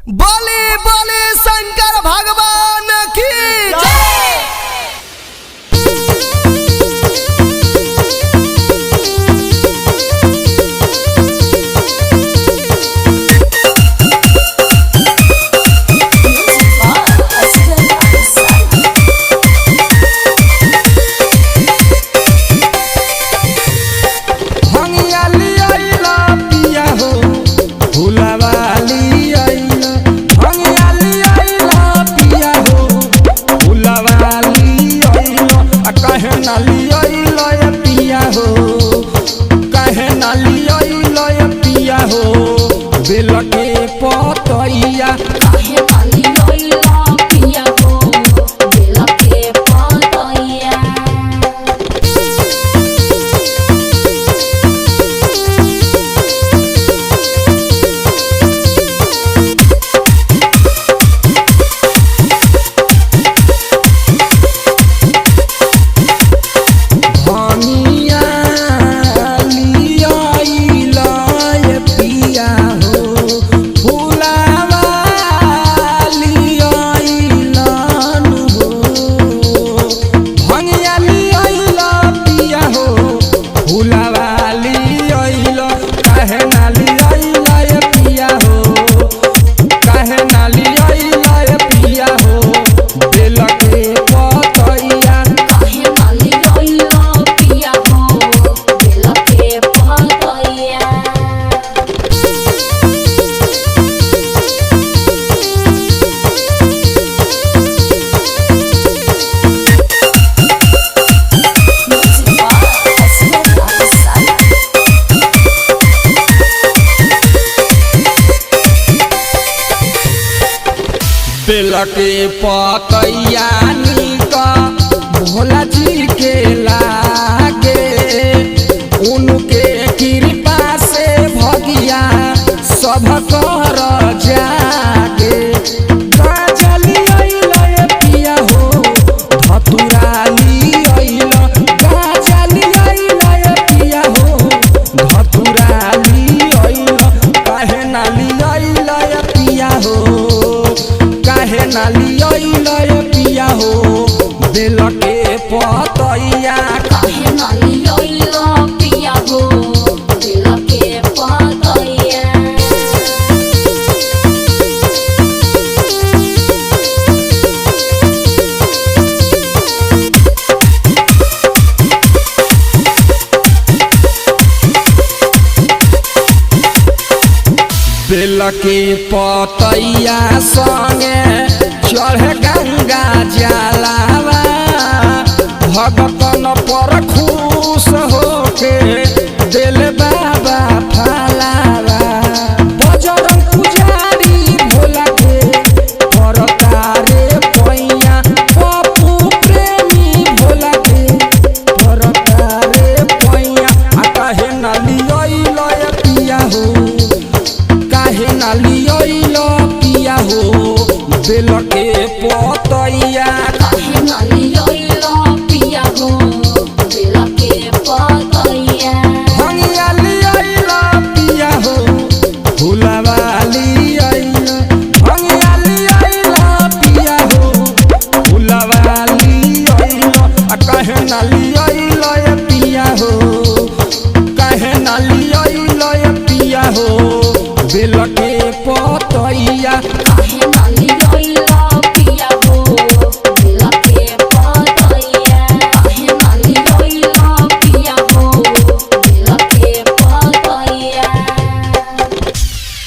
बोली बोली शंकर भगवान की जय। बेल के पतैया निका भोला जी के लागे, उनके कृपा से भगिया सब कर जागे। गाजली अइले पिया हो धतुराली अइले, गाजली अइले पिया हो धतुराली अइले। काहे नाली अइले पिया हो, काहे नाली अइले पिया हो बेल के पतैया। काहे नाली अइले पिया हो बेल के पतैया। बेल के पतैया संगे चढ़े गंगा जलावा, भगतन पर खुश होके दिल बाबा फलावा। बजरंग पुजारी भोला के परतारे पैया, पप्पू प्रेमी भोला के परतारे पैया। आ काहे नाली अइले पिया हो, काहे नाली अइले पिया हो बेल के पतैया।